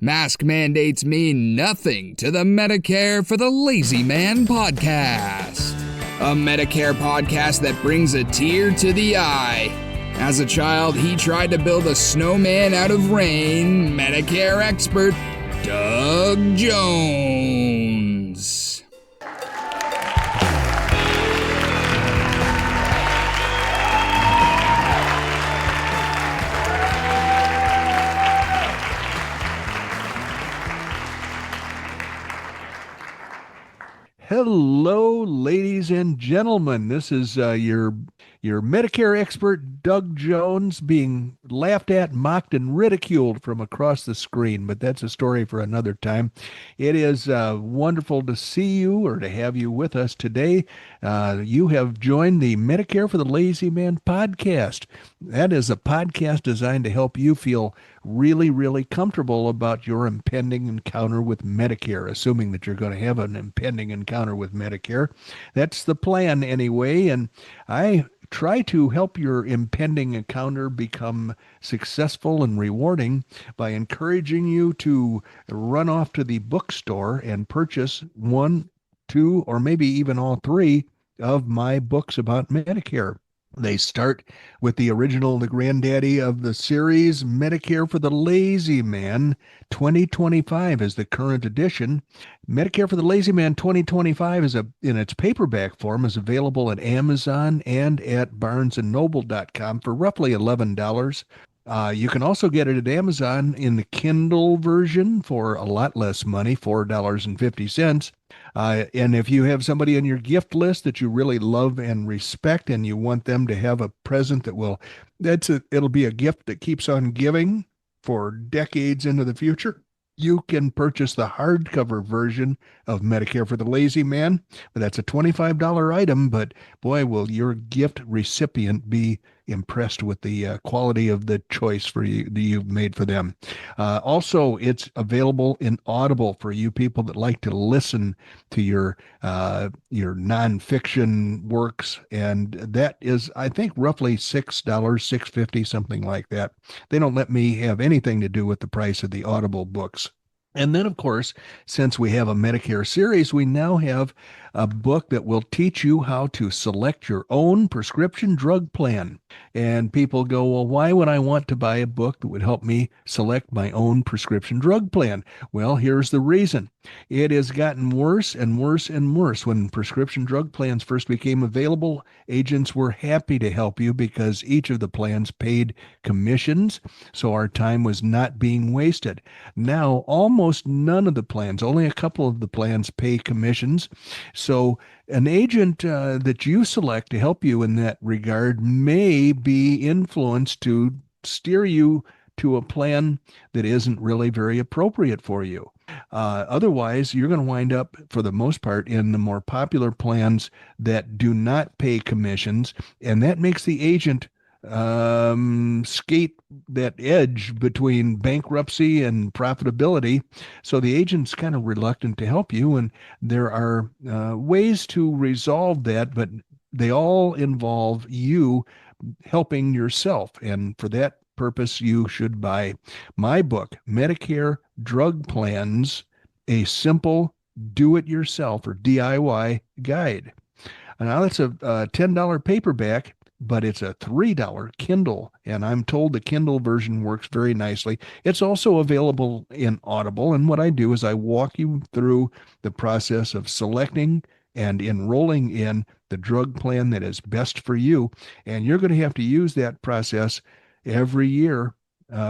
Mask mandates mean nothing to the Medicare for the Lazy Man podcast. A Medicare podcast that brings a tear to the eye. As a child, he tried to build a snowman out of rain. Medicare expert Doug Jones. Hello, ladies and gentlemen. This is your Medicare expert, Doug Jones, being laughed at, mocked, and ridiculed from across the screen, but that's a story for another time. It is wonderful to see you or to have you with us today. You have joined the Medicare for the Lazy Man podcast. That is a podcast designed to help you feel really, really comfortable about your impending encounter with Medicare, assuming that you're going to have an impending encounter with Medicare. That's the plan anyway, and I try to help your impending encounter become successful and rewarding by encouraging you to run off to the bookstore and purchase one, two, or maybe even all three of my books about Medicare. They start with the original, the granddaddy of the series, Medicare for the Lazy Man 2025 is the current edition. Medicare for the Lazy Man 2025 is in its paperback form is available at Amazon and at barnesandnoble.com for roughly $11. You can also get it at Amazon in the Kindle version for a lot less money, $4.50. And if you have somebody in your gift list that you really love and respect and you want them to have a present it'll be a gift that keeps on giving for decades into the future, you can purchase the hardcover version of Medicare for the Lazy Man. But that's a $25 item, but boy, will your gift recipient be impressed with the quality of the choice for you that you've made for them. Also, it's available in Audible for you people that like to listen to your nonfiction works, and that is, I think, roughly $6, $6.50, something like that. They don't let me have anything to do with the price of the Audible books. And then, of course, since we have a Medicare series, we now have a book that will teach you how to select your own prescription drug plan. And people go, well, why would I want to buy a book that would help me select my own prescription drug plan? Well, here's the reason. It has gotten worse and worse and worse. When prescription drug plans first became available, agents were happy to help you because each of the plans paid commissions, so our time was not being wasted. Now, almost none of the plans, only a couple of the plans pay commissions. So an agent that you select to help you in that regard may be influenced to steer you to a plan that isn't really very appropriate for you. Otherwise, you're going to wind up, for the most part, in the more popular plans that do not pay commissions, and that makes the agent skate that edge between bankruptcy and profitability. So the agent's kind of reluctant to help you, and there are ways to resolve that, but they all involve you helping yourself. And for that purpose, you should buy my book, Medicare Drug Plans, a simple do-it-yourself or DIY guide. Now, that's a $10 paperback, but it's a $3 Kindle, and I'm told the Kindle version works very nicely. It's also available in Audible, and what I do is I walk you through the process of selecting and enrolling in the drug plan that is best for you, and you're going to have to use that process every year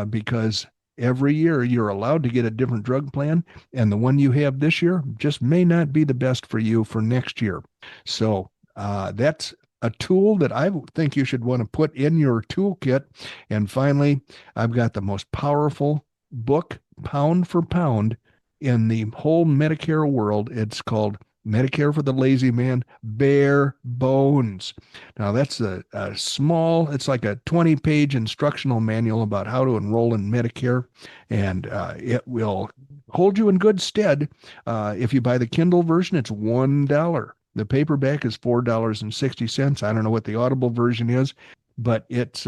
because every year you're allowed to get a different drug plan, and the one you have this year just may not be the best for you for next year. So that's a tool that I think you should want to put in your toolkit. And finally, I've got the most powerful book, pound for pound, in the whole Medicare world. It's called Medicare for the Lazy Man, Bare Bones. Now, that's a small, it's like a 20-page instructional manual about how to enroll in Medicare, and it will hold you in good stead. If you buy the Kindle version, it's $1. The paperback is $4.60. I don't know what the Audible version is, but it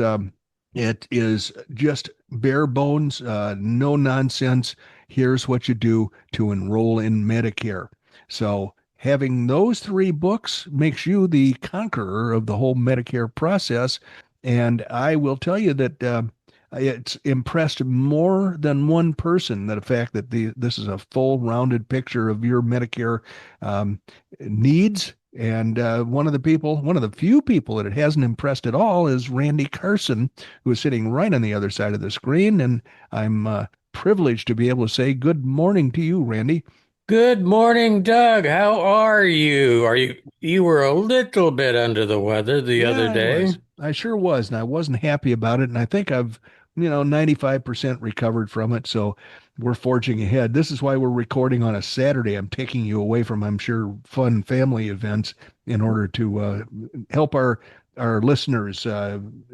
is just bare bones, no nonsense, here's what you do to enroll in Medicare. So having those three books makes you the conqueror of the whole Medicare process. And I will tell you that it's impressed more than one person, that the fact that this is a full rounded picture of your Medicare um, needs. And one of the few people that it hasn't impressed at all is Randy Carson, who is sitting right on the other side of the screen. And I'm privileged to be able to say good morning to you, Randy. Good morning, Doug. How are you? You were a little bit under the weather the Yeah, other I day? was. I sure was. And I wasn't happy about it. And I think I've, 95% recovered from it. So we're forging ahead. This is why we're recording on a Saturday. I'm taking you away from, I'm sure, fun family events in order to help our listeners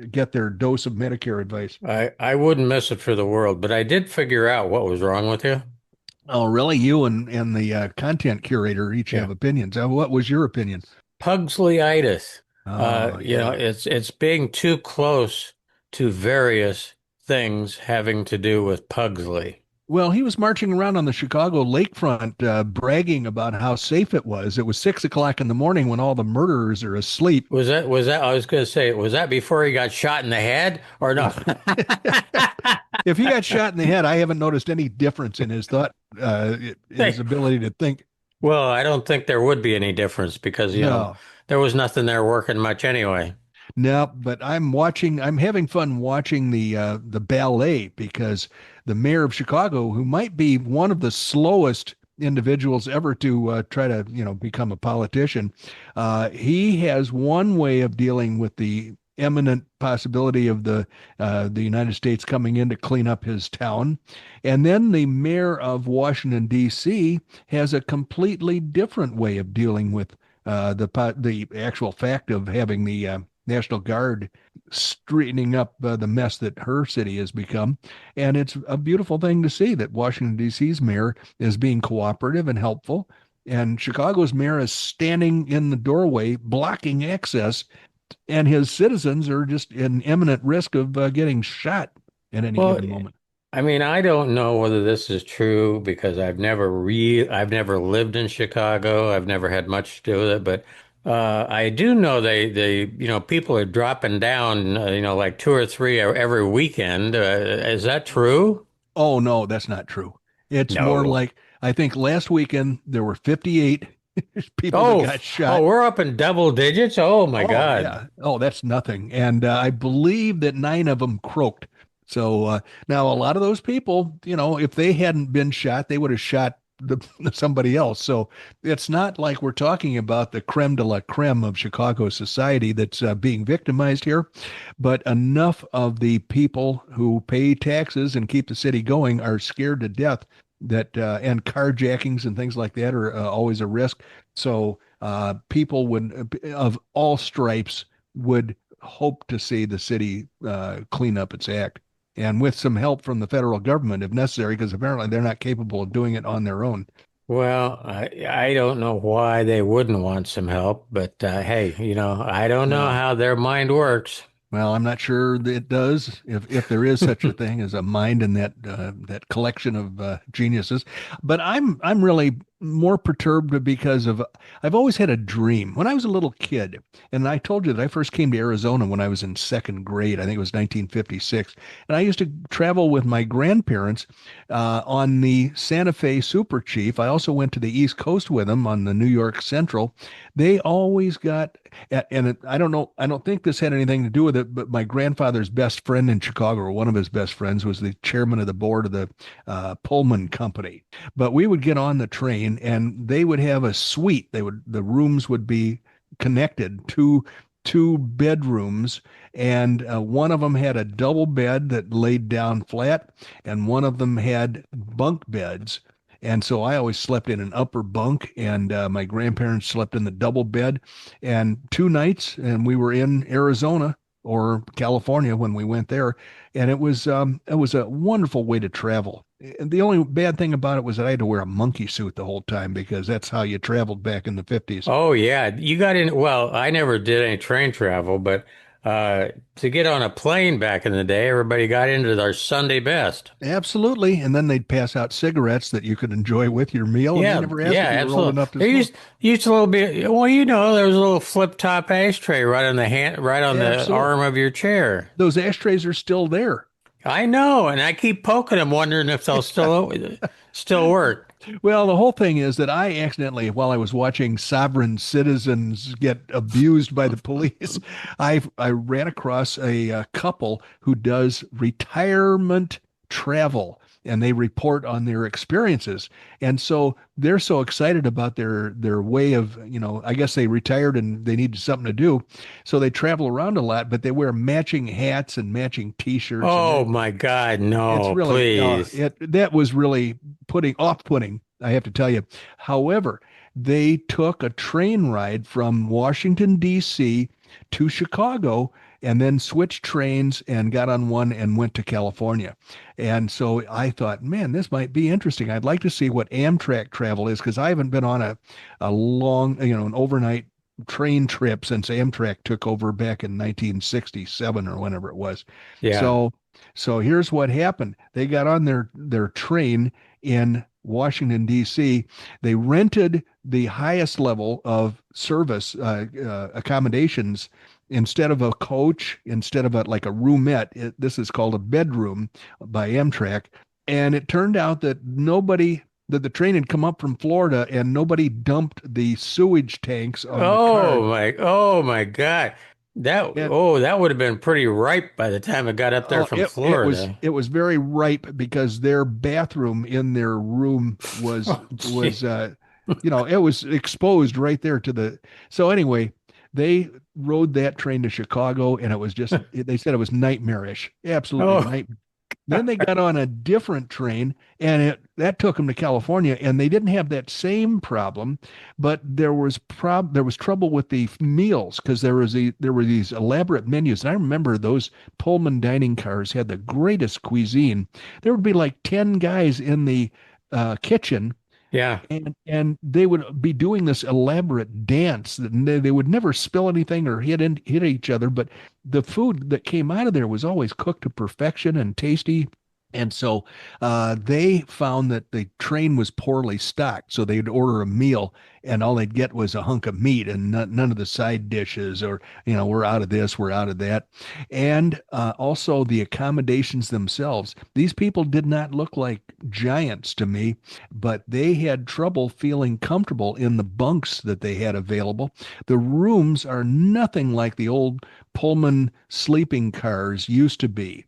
get their dose of Medicare advice. I wouldn't miss it for the world, but I did figure out what was wrong with you. Oh, really? You and the content curator each Yeah. have opinions. What was your opinion? Pugslyitis. Oh, yeah. It's being too close to various things having to do with Pugsley. Well, he was marching around on the Chicago lakefront, bragging about how safe it was. It was 6 o'clock in the morning when all the murderers are asleep. Was that I was going to say, was that before he got shot in the head or no? If he got shot in the head, I haven't noticed any difference in his thought, his Hey, ability to think. well, I don't think there would be any difference because, No, there was nothing there working much anyway. no, but I'm having fun watching the ballet because the mayor of Chicago, who might be one of the slowest individuals ever to try to, become a politician, he has one way of dealing with the imminent possibility of the United States coming in to clean up his town. And then the mayor of Washington, D.C. has a completely different way of dealing with the actual fact of having the National Guard straightening up the mess that her city has become. And it's a beautiful thing to see that Washington, D.C.'s mayor is being cooperative and helpful. And Chicago's mayor is standing in the doorway blocking access, and his citizens are just in imminent risk of getting shot at any Well, given moment. I mean, I don't know whether this is true because I've never lived in Chicago. I've never had much to do with it, but I do know people are dropping down, like two or three every weekend. Is that true? Oh, no, that's not true. It's more No. like, I think last weekend there were 58 people that Oh, got oh, shot. we're up in double digits. Oh my Oh, God. yeah. Oh, that's nothing. And I believe that nine of them croaked. So now a lot of those people, if they hadn't been shot, they would have shot somebody else. So it's not like we're talking about the creme de la creme of Chicago society that's being victimized here, but enough of the people who pay taxes and keep the city going are scared to death that and carjackings and things like that are always a risk. So people would of all stripes would hope to see the city clean up its act, and with some help from the federal government if necessary, because apparently they're not capable of doing it on their own. Well, I don't know why they wouldn't want some help, but hey, I don't know No. how their mind works. Well, I'm not sure that it does, if there is such a thing as a mind in that collection of geniuses. But I'm really more perturbed because of I've always had a dream when I was a little kid, and I told you that I first came to Arizona when I was in second grade. I think it was 1956, and I used to travel with my grandparents on the Santa Fe Super Chief. I also went to the East Coast with them on the New York Central. They always got and I don't know, I don't think this had anything to do with it, but my grandfather's best friend in Chicago, or one of his best friends, was the chairman of the board of the Pullman Company. But we would get on the train, and they would have a suite. The rooms would be connected to two bedrooms, and one of them had a double bed that laid down flat, and one of them had bunk beds. And so I always slept in an upper bunk, and my grandparents slept in the double bed. And two nights, and we were in Arizona or California when we went there, and it was a wonderful way to travel. And the only bad thing about it was that I had to wear a monkey suit the whole time because that's how you traveled back in the 50s. Oh yeah, you got in. Well, I never did any train travel, but To get on a plane back in the day, everybody got into their Sunday best. Absolutely. And then they'd pass out cigarettes that you could enjoy with your meal, and they Yeah, never asked yeah, if you were old absolutely. enough to There smoke. used a little bit. Well, there was a little flip top ashtray right on the hand, right on the Absolutely. arm of your chair. Those ashtrays are still there. I know, and I keep poking them, wondering if they'll still work. Well, the whole thing is that I accidentally, while I was watching sovereign citizens get abused by the police, I ran across a couple who does retirement travel, and they report on their experiences. And so they're so excited about their way of, I guess they retired and they needed something to do. So they travel around a lot, but they wear matching hats and matching t-shirts, and Oh my God, it's no, really please. that was really putting, I have to tell you. However, they took a train ride from Washington D.C. to Chicago and then switched trains and got on one and went to California. And so I thought, man, this might be interesting. I'd like to see what Amtrak travel is, because I haven't been on a long, an overnight train trip since Amtrak took over back in 1967 or whenever it was. Yeah. So so here's what happened. They got on their train in Washington, D.C. They rented the highest level of service accommodations. Instead of a coach, instead of like a roomette, this is called a bedroom by Amtrak. And it turned out that the train had come up from Florida and nobody dumped the sewage tanks on the car. Oh my God. And That would have been pretty ripe by the time it got up there Oh, from it was Florida. it was very ripe because their bathroom in their room was Oh, was gee. it was exposed right there to the. So anyway, they rode that train to Chicago, and it was just, they said it was nightmarish, absolutely Oh, night. Then they got on a different train, and that took them to California, and they didn't have that same problem, but there was trouble with the meals, because there were these elaborate menus. And I remember those Pullman dining cars had the greatest cuisine. There would be like 10 guys in the kitchen, yeah. and they would be doing this elaborate dance, and they would never spill anything or hit each other, but the food that came out of there was always cooked to perfection and tasty. And so they found that the train was poorly stocked. So they'd order a meal, and all they'd get was a hunk of meat and none of the side dishes, or, we're out of this, we're out of that. And also the accommodations themselves. These people did not look like giants to me, but they had trouble feeling comfortable in the bunks that they had available. The rooms are nothing like the old Pullman sleeping cars used to be,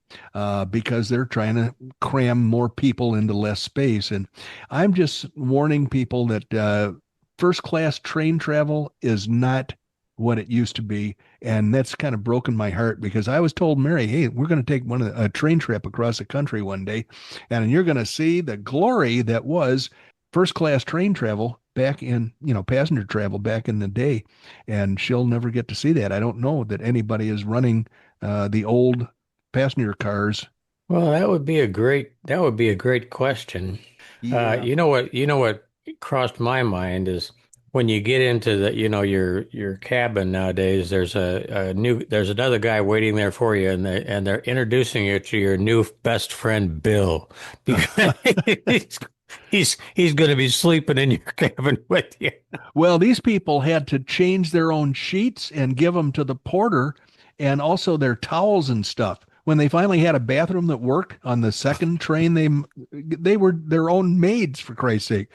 because they're trying to cram more people into less space. And I'm just warning people that first class train travel is not what it used to be. And that's kind of broken my heart, because I was told, Mary, hey, we're going to take a train trip across the country one day, and you're going to see the glory that was first class train travel back in, passenger travel back in the day. And she'll never get to see that. I don't know that anybody is running the old passenger cars. Well, that would be a great question. Yeah. You know what crossed my mind is when you get into your cabin nowadays, there's another guy waiting there for you, and they're introducing you to your new best friend Bill, because he's going to be sleeping in your cabin with you. Well, these people had to change their own sheets and give them to the porter, and also their towels and stuff. When they finally had a bathroom that worked on the second train, they were their own maids, for Christ's sake.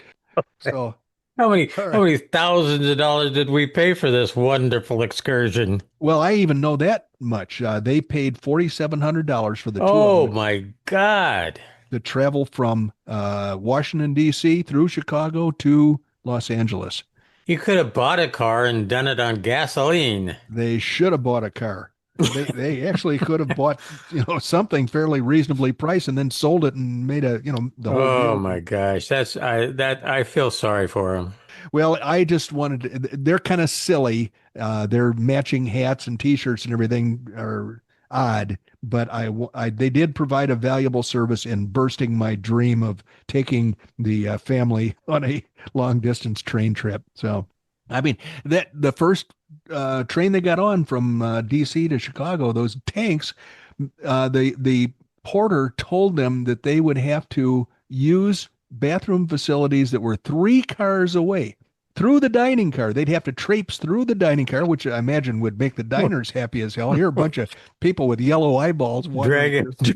So, all How right. many thousands of dollars did we pay for this wonderful excursion? Well, I even know that much. They paid $4,700 for the two of Oh them my God. to travel from Washington, D.C. through Chicago to Los Angeles. You could have bought a car and done it on gasoline. They should have bought a car. They actually could have bought, something fairly reasonably priced, and then sold it and made the whole Oh deal. my gosh, I feel sorry for him. Well, I just wanted they're kind of silly. Their matching hats and t-shirts and everything are odd, but they did provide a valuable service in bursting my dream of taking the family on a long distance train trip. So, I mean, that the first train they got on from D.C. to Chicago, those tanks, the porter told them that they would have to use bathroom facilities that were 3 cars away. Through the dining car. They'd have to traipse through the dining car, which I imagine would make the diners happy as hell. Here are a bunch of people with yellow eyeballs wandering Dragging, through.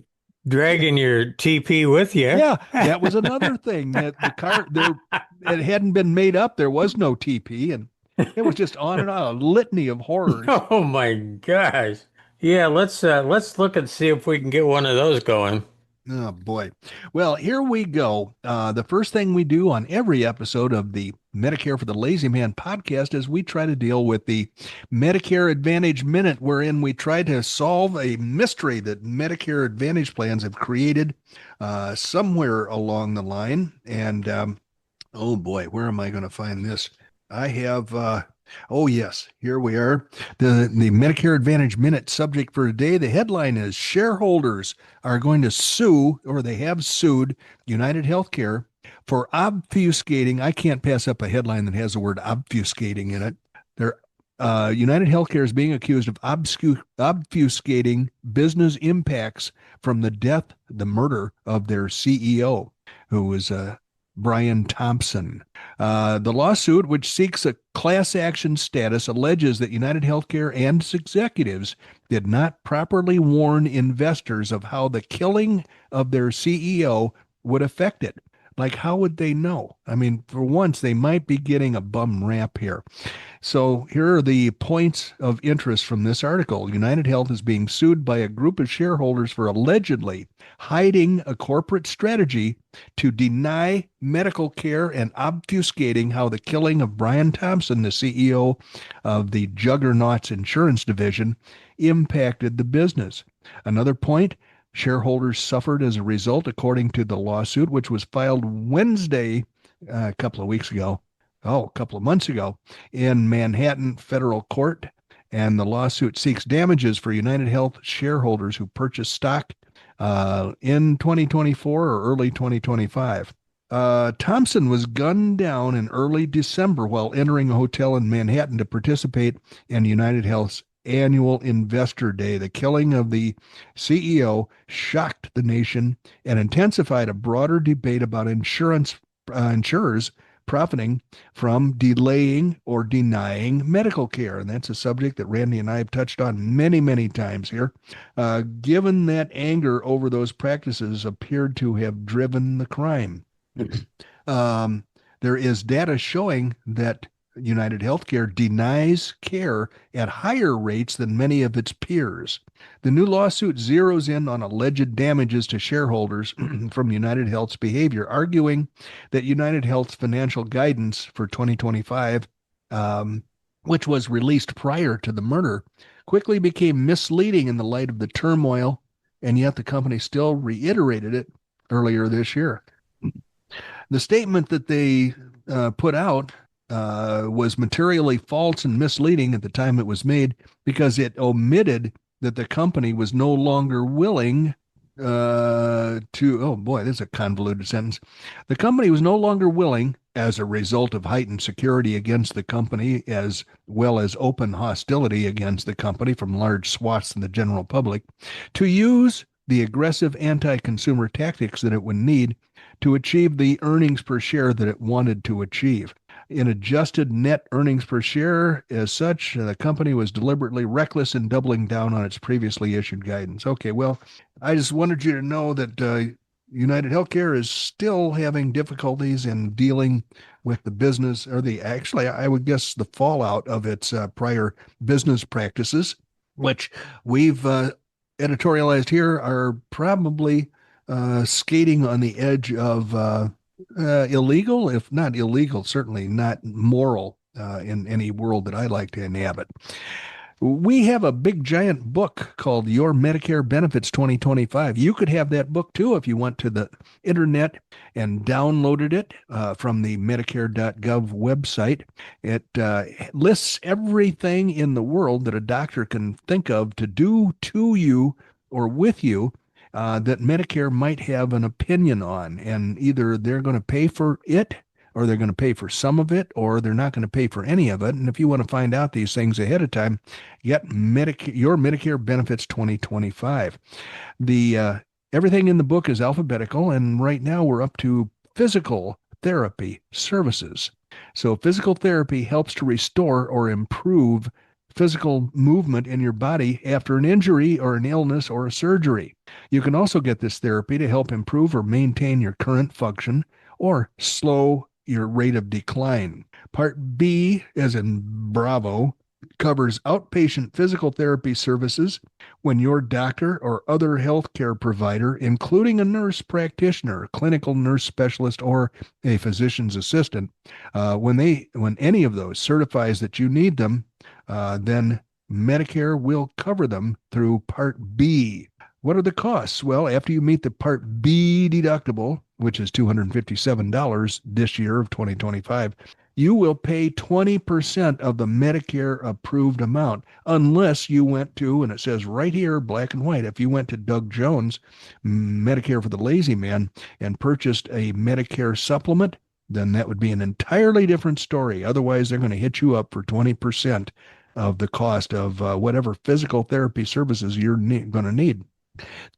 dragging your TP with you. Yeah, that was another thing. That the car there, it hadn't been made up. There was no TP, and it was just on and on, a litany of horrors. Oh my gosh. Yeah, let's look and see if we can get one of those going. Oh boy. Well, here we go. The first thing we do on every episode of the Medicare for the Lazy Man podcast is we try to deal with the Medicare Advantage Minute, wherein we try to solve a mystery that Medicare Advantage plans have created somewhere along the line. And oh boy, where am I going to find this? I have oh yes, here we are. The Medicare Advantage Minute subject for today. The headline is shareholders are going to sue, or they have sued, United Healthcare for obfuscating. I can't pass up a headline that has the word obfuscating in it. They're United Healthcare is being accused of obfuscating business impacts from the murder of their CEO, who was Brian Thompson. The lawsuit, which seeks a class action status, alleges that United Healthcare and its executives did not properly warn investors of how the killing of their CEO would affect it. Like, how would they know? I mean, for once, they might be getting a bum rap here. So here are the points of interest from this article. United Health is being sued by a group of shareholders for allegedly hiding a corporate strategy to deny medical care and obfuscating how the killing of Brian Thompson, the CEO of the Juggernaut's insurance division, impacted the business. Another point, shareholders suffered as a result, according to the lawsuit, which was filed Wednesday, a couple of months ago, in Manhattan federal court. And the lawsuit seeks damages for United Health shareholders who purchased stock in 2024 or early 2025. Thompson was gunned down in early December while entering a hotel in Manhattan to participate in United Health's annual investor day. The killing of the CEO shocked the nation and intensified a broader debate about insurers profiting from delaying or denying medical care. And that's a subject that Randy and I have touched on many, many times here. Given that anger over those practices appeared to have driven the crime. There is data showing that United Healthcare denies care at higher rates than many of its peers. The new lawsuit zeroes in on alleged damages to shareholders from United Health's behavior, arguing that United Health's financial guidance for 2025, which was released prior to the murder, quickly became misleading in the light of the turmoil, and yet the company still reiterated it earlier this year. The statement that they put out was materially false and misleading at the time it was made because it omitted that the company was no longer willing oh boy, this is a convoluted sentence. The company was no longer willing, as a result of heightened security against the company, as well as open hostility against the company from large swaths of the general public, to use the aggressive anti-consumer tactics that it would need to achieve the earnings per share that it wanted to achieve. In adjusted net earnings per share, as such, the company was deliberately reckless in doubling down on its previously issued guidance. Okay, well, I just wanted you to know that United Healthcare is still having difficulties in dealing with the business, or I would guess the fallout of its prior business practices, which we've editorialized here are probably skating on the edge of illegal, if not illegal, certainly not moral in any world that I like to inhabit. We have a big giant book called Your Medicare Benefits 2025. You could have that book too if you went to the internet and downloaded it from the Medicare.gov website. It lists everything in the world that a doctor can think of to do to you or with you that Medicare might have an opinion on, and either they're going to pay for it or they're going to pay for some of it, or they're not going to pay for any of it. And if you want to find out these things ahead of time, get your Medicare Benefits 2025. The everything in the book is alphabetical, and right now we're up to physical therapy services. So physical therapy helps to restore or improve physical movement in your body after an injury or an illness or a surgery. You can also get this therapy to help improve or maintain your current function or slow your rate of decline. Part B, as in Bravo, covers outpatient physical therapy services when your doctor or other healthcare provider, including a nurse practitioner, clinical nurse specialist, or a physician's assistant, when any of those certifies that you need them, then Medicare will cover them through Part B. What are the costs? Well, after you meet the Part B deductible, which is $257 this year of 2025, you will pay 20% of the Medicare approved amount unless you went to, and it says right here, black and white, if you went to Doug Jones, Medicare for the Lazy Man, and purchased a Medicare supplement, then that would be an entirely different story. Otherwise, they're going to hit you up for 20% of the cost of whatever physical therapy services you're going to need.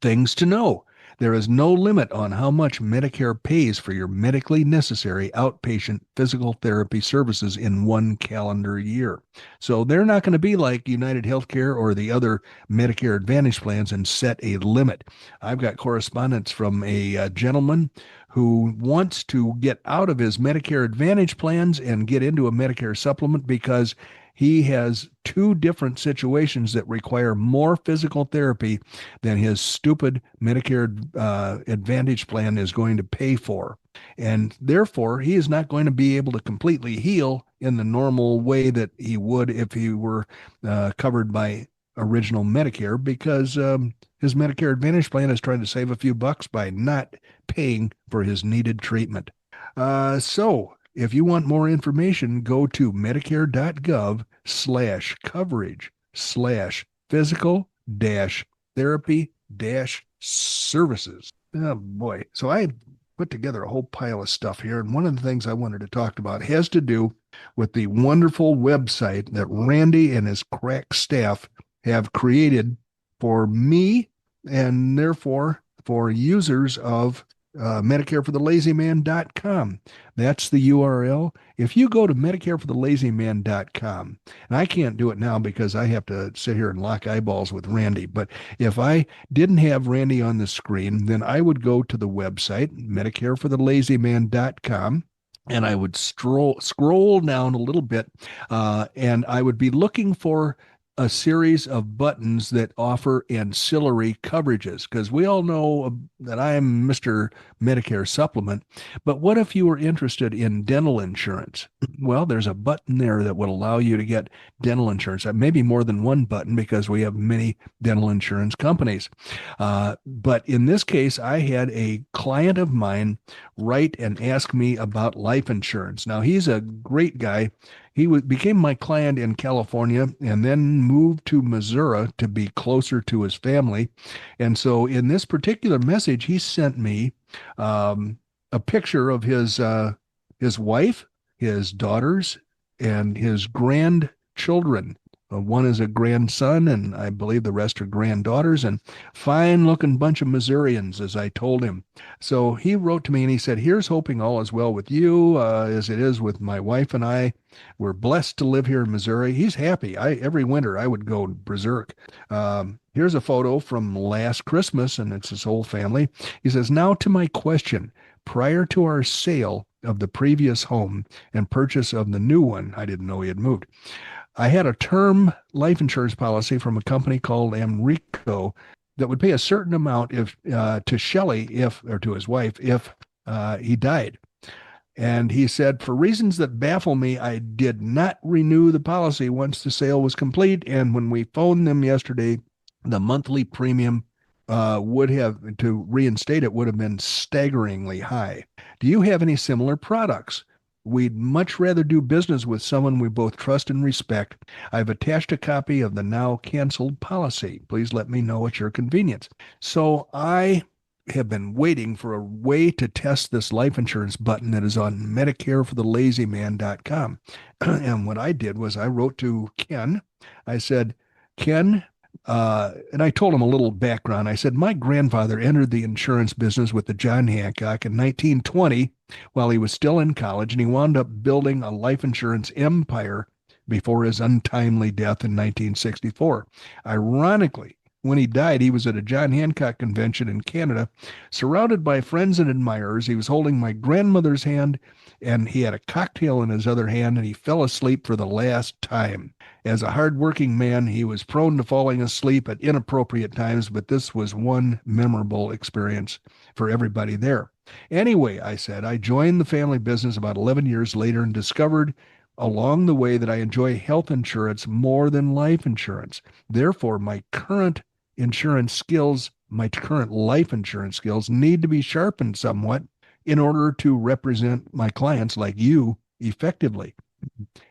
Things to know. There is no limit on how much Medicare pays for your medically necessary outpatient physical therapy services in one calendar year. So they're not going to be like United Healthcare or the other Medicare Advantage plans and set a limit. I've got correspondence from a gentleman who wants to get out of his Medicare Advantage plans and get into a Medicare supplement because he has two different situations that require more physical therapy than his stupid Medicare Advantage plan is going to pay for. And therefore, he is not going to be able to completely heal in the normal way that he would if he were covered by original Medicare, because his Medicare Advantage plan is trying to save a few bucks by not paying for his needed treatment. So if you want more information, go to medicare.gov/coverage/physical-therapy-services. Oh boy. So I put together a whole pile of stuff here. And one of the things I wanted to talk about has to do with the wonderful website that Randy and his crack staff have created for me and therefore for users of MedicareForTheLazyMan.com. That's the URL. If you go to MedicareForTheLazyMan.com, and I can't do it now because I have to sit here and lock eyeballs with Randy, but if I didn't have Randy on the screen, then I would go to the website, MedicareForTheLazyMan.com, and I would scroll down a little bit, and I would be looking for a series of buttons that offer ancillary coverages, because we all know that I'm Mr. Medicare Supplement. But what if you were interested in dental insurance? Well, there's a button there that would allow you to get dental insurance. Maybe more than one button because we have many dental insurance companies. But in this case, I had a client of mine write and ask me about life insurance. Now, he's a great guy. He became my client in California and then moved to Missouri to be closer to his family. And so in this particular message, he sent me a picture of his wife, his daughters, and his grandchildren. One is a grandson, and I believe the rest are granddaughters, and fine-looking bunch of Missourians, as I told him. So he wrote to me, and he said, "Here's hoping all is well with you, as it is with my wife and I. We're blessed to live here in Missouri." He's happy. Every winter, I would go berserk. Here's a photo from last Christmas, and it's his whole family. He says, "Now to my question. Prior to our sale of the previous home and purchase of the new one," I didn't know he had moved, "I had a term life insurance policy from a company called Amrico that would pay a certain amount to Shelley or to his wife if he died. And he said, for reasons that baffle me, I did not renew the policy once the sale was complete. And when we phoned them yesterday, the monthly premium to reinstate it would have been staggeringly high. Do you have any similar products? We'd much rather do business with someone we both trust and respect. I've attached a copy of the now canceled policy. Please let me know at your convenience." So I have been waiting for a way to test this life insurance button that is on MedicareForTheLazyMan.com. And what I did was I wrote to Ken. I said, Ken, and I told him a little background. I said, my grandfather entered the insurance business with the John Hancock in 1920 while he was still in college, and he wound up building a life insurance empire before his untimely death in 1964. Ironically, when he died, he was at a John Hancock convention in Canada, surrounded by friends and admirers. He was holding my grandmother's hand, and he had a cocktail in his other hand, and he fell asleep for the last time. As a hardworking man, he was prone to falling asleep at inappropriate times, but this was one memorable experience for everybody there. Anyway, I said, I joined the family business about 11 years later and discovered along the way that I enjoy health insurance more than life insurance. Therefore, my current life insurance skills need to be sharpened somewhat in order to represent my clients like you effectively.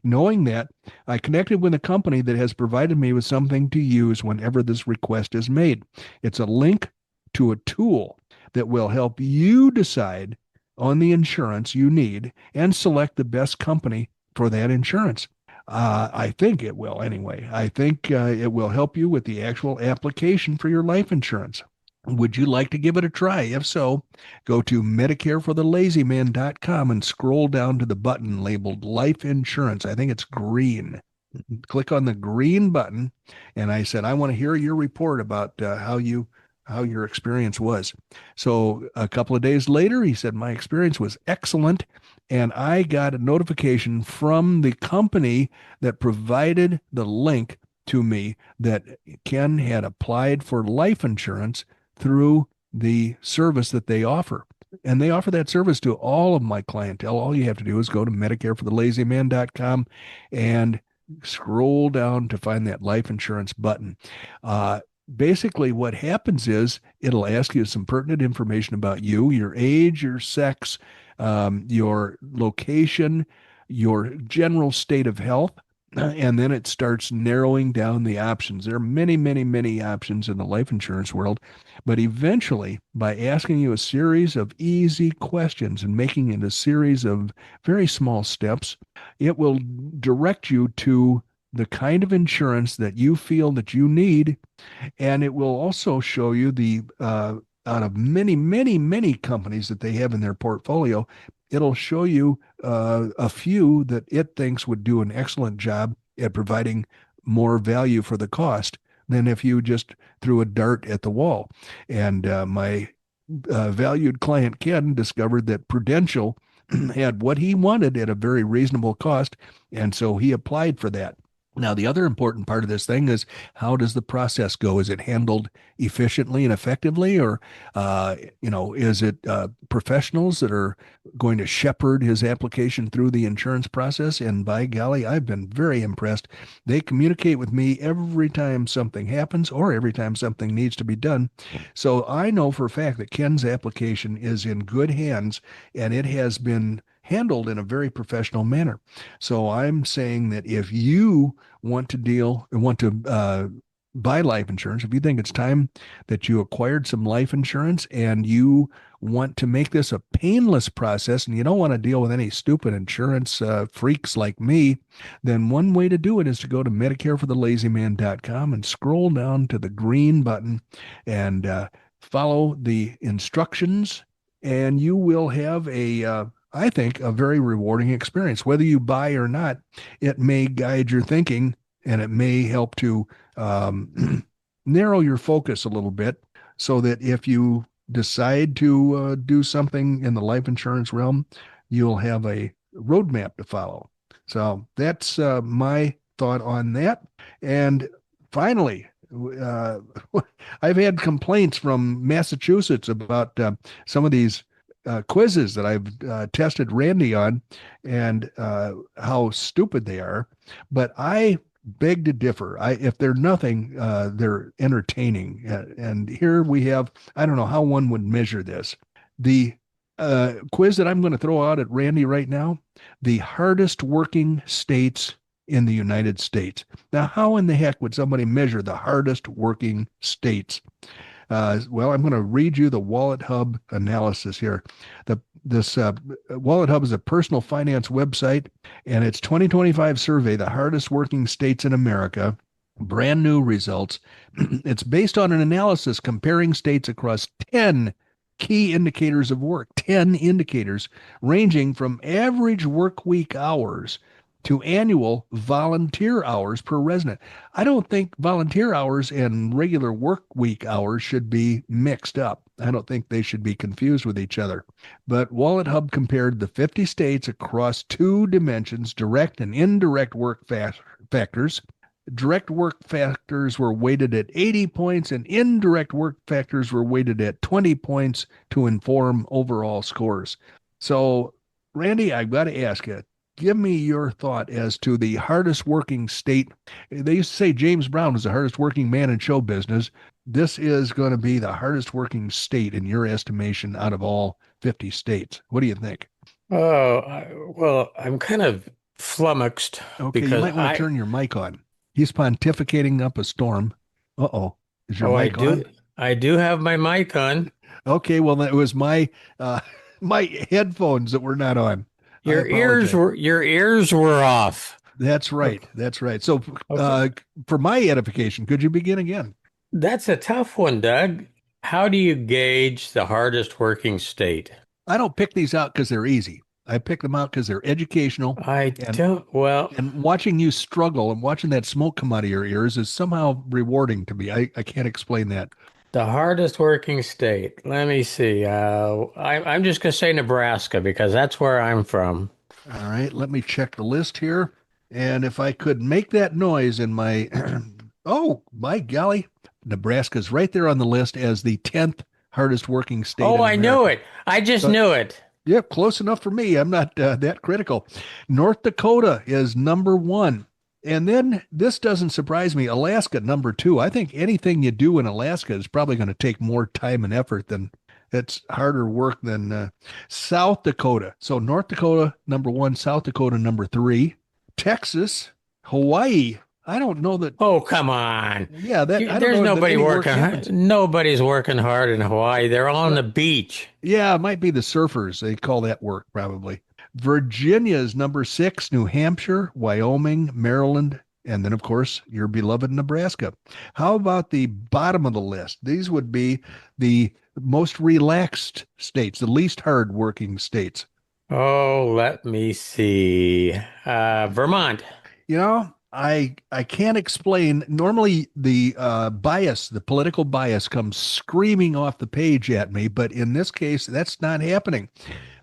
Knowing that, I connected with a company that has provided me with something to use whenever this request is made. It's a link to a tool that will help you decide on the insurance you need and select the best company for that insurance. I think it will anyway. I think it will help you with the actual application for your life insurance. Would you like to give it a try? If so, go to MedicareForTheLazyMan.com and scroll down to the button labeled Life Insurance. I think it's green. Click on the green button, and I said, I want to hear your report about how your experience was. So a couple of days later, he said, my experience was excellent. And I got a notification from the company that provided the link to me that Ken had applied for life insurance through the service that they offer. And they offer that service to all of my clientele. All you have to do is go to MedicareForTheLazyMan.com and scroll down to find that life insurance button. Basically, what happens is it'll ask you some pertinent information about you, your age, your sex, your location, your general state of health, and then it starts narrowing down the options. There are many, many, many options in the life insurance world, but eventually, by asking you a series of easy questions and making it a series of very small steps, it will direct you to the kind of insurance that you feel that you need, and it will also show you the out of many, many, many companies that they have in their portfolio, it'll show you a few that it thinks would do an excellent job at providing more value for the cost than if you just threw a dart at the wall. And my valued client, Ken, discovered that Prudential had what he wanted at a very reasonable cost, and so he applied for that. Now, the other important part of this thing is, how does the process go? Is it handled efficiently and effectively, or, is it professionals that are going to shepherd his application through the insurance process? And by golly, I've been very impressed. They communicate with me every time something happens or every time something needs to be done. So I know for a fact that Ken's application is in good hands, and it has been handled in a very professional manner. So I'm saying that if you want to buy life insurance, if you think it's time that you acquired some life insurance and you want to make this a painless process and you don't want to deal with any stupid insurance freaks like me, then one way to do it is to go to MedicareForTheLazyMan.com and scroll down to the green button and follow the instructions, and you will have I think, a very rewarding experience. Whether you buy or not, it may guide your thinking, and it may help to narrow your focus a little bit, so that if you decide to do something in the life insurance realm, you'll have a roadmap to follow. So that's my thought on that. And finally, I've had complaints from Massachusetts about some of these quizzes that I've tested Randy on, and how stupid they are. But I beg to differ. If they're nothing, they're entertaining. And here we have, I don't know how one would measure this. The quiz that I'm going to throw out at Randy right now, the hardest working states in the United States. Now, how in the heck would somebody measure the hardest working states? Well, I'm going to read you the Wallethub analysis here. This Wallethub is a personal finance website, and its 2025 survey, the hardest working states in America, brand new results. It's based on an analysis comparing states across 10 key indicators of work, 10 indicators ranging from average work week hours to annual volunteer hours per resident. I don't think volunteer hours and regular work week hours should be mixed up. I don't think they should be confused with each other. But Wallethub compared the 50 states across two dimensions, direct and indirect work factors. Direct work factors were weighted at 80 points, and indirect work factors were weighted at 20 points to inform overall scores. So, Randy, I've got to ask you, give me your thought as to the hardest working state. They used to say James Brown was the hardest working man in show business. This is going to be the hardest working state in your estimation out of all 50 states. What do you think? Well, I'm kind of flummoxed Okay, you because might want to turn your mic on. He's pontificating up a storm. Uh-oh. Is your mic on? I do have my mic on. Okay, well, that was my my headphones that were not on. Your ears were off. That's right. That's right. So, Okay. for my edification, could you begin again? That's a tough one, Doug. How do you gauge the hardest working state? I don't pick these out because they're easy. I pick them out because they're educational. I and don't, well, and watching you struggle and watching that smoke come out of your ears is somehow rewarding to me. I can't explain that. the hardest working state. Let me see. I'm just going to say Nebraska because that's where I'm from. All right, let me check the list here. And if I could make that noise in my, oh, my golly, Nebraska's right there on the list as the 10th hardest working state Oh, in I knew America. it. I just So, knew it. yep, close enough for me. I'm not that critical. North Dakota is number one. And then this doesn't surprise me. Alaska, number two. I think anything you do in Alaska is probably going to take more time and effort than it's harder work than South Dakota. So North Dakota, number one, South Dakota, number three, Texas, Hawaii. I don't know that. Oh, come on. Yeah, that I don't There's know that nobody any work working. happens. Nobody's working hard in Hawaii. They're all on the beach. Yeah, it might be the surfers. They call that work probably. Virginia is number six, New Hampshire, Wyoming, Maryland, and then, of course, your beloved Nebraska. How about the bottom of the list? These would be the most relaxed states, the least hard-working states. Oh, let me see. Vermont. You know, I can't explain. Normally, the bias, the political bias, comes screaming off the page at me, but in this case, that's not happening.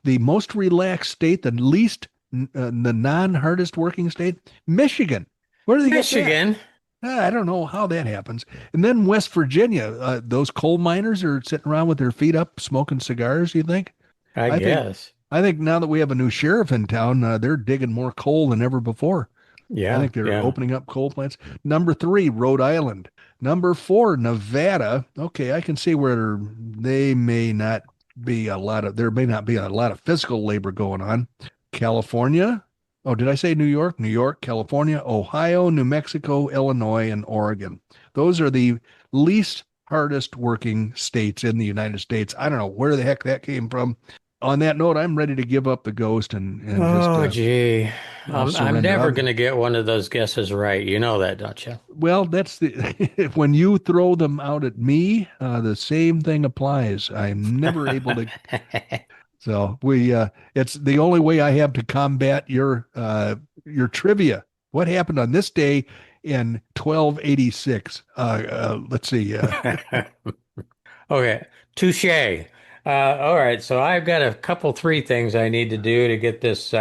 The most relaxed state, the least, the non-hardest working state, Michigan. Where do they get that? Michigan. I don't know how that happens. And then West Virginia, those coal miners are sitting around with their feet up, smoking cigars. You think? I I think guess. I think now that we have a new sheriff in town, they're digging more coal than ever before. I Yeah, think they're yeah. opening up coal plants. Number three, Rhode Island. Number four, Nevada. Okay, I can see where they may not be a lot of there may not be a lot of physical labor going on. California. Oh, did I say New York? New York, California, Ohio, New Mexico, Illinois, and Oregon. Those are the least hardest working states in the United States. I don't know where the heck that came from. On that note, I'm ready to give up the ghost and just Oh, gee. I'll I'm surrender. never going to get one of those guesses right. You know that, don't you? Well, that's the when you throw them out at me, the same thing applies. I'm never able to. So it's the only way I have to combat your trivia. What happened on this day in 1286? Let's see. Okay, touche. All right, so I've got a couple, three things I need to do to get this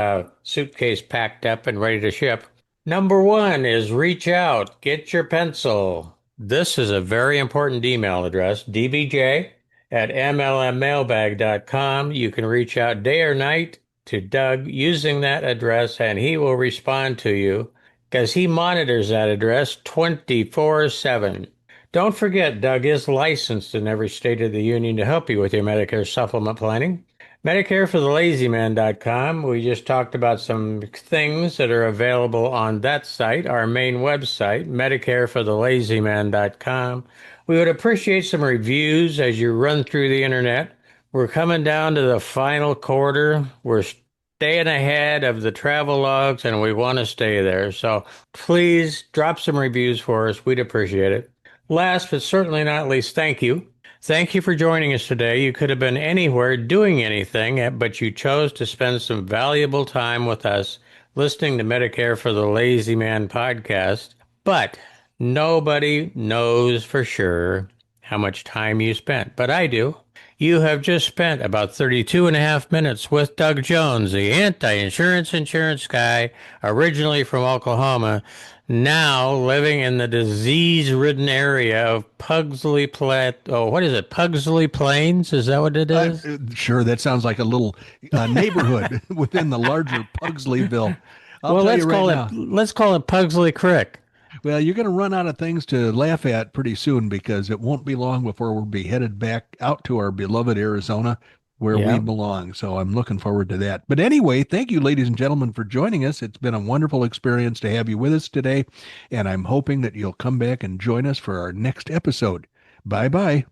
suitcase packed up and ready to ship. Number one is reach out, get your pencil. This is a very important email address, dbj@mlmmailbag.com. You can reach out day or night to Doug using that address, and he will respond to you because he monitors that address 24/7. Don't forget, Doug is licensed in every state of the union to help you with your Medicare supplement planning. MedicareForTheLazyMan.com. We just talked about some things that are available on that site, our main website, MedicareForTheLazyMan.com. We would appreciate some reviews as you run through the internet. We're coming down to the final quarter. We're staying ahead of the travel logs, and we want to stay there. So please drop some reviews for us. We'd appreciate it. Last but certainly not least, thank you. Thank you for joining us today. You could have been anywhere doing anything, but you chose to spend some valuable time with us listening to Medicare for the Lazy Man podcast. But nobody knows for sure how much time you spent, but I do. You have just spent about 32 and a half minutes with Doug Jones, the insurance guy, originally from Oklahoma, now living in the disease-ridden area of Pugsley Pugsley Plains? Is that what it is? Sure, that sounds like a little neighborhood within the larger Pugsleyville. Let's call it Pugsley Creek. Well, you're going to run out of things to laugh at pretty soon because it won't be long before we'll be headed back out to our beloved Arizona where we belong. So I'm looking forward to that. But anyway, thank you, ladies and gentlemen, for joining us. It's been a wonderful experience to have you with us today, and I'm hoping that you'll come back and join us for our next episode. Bye-bye.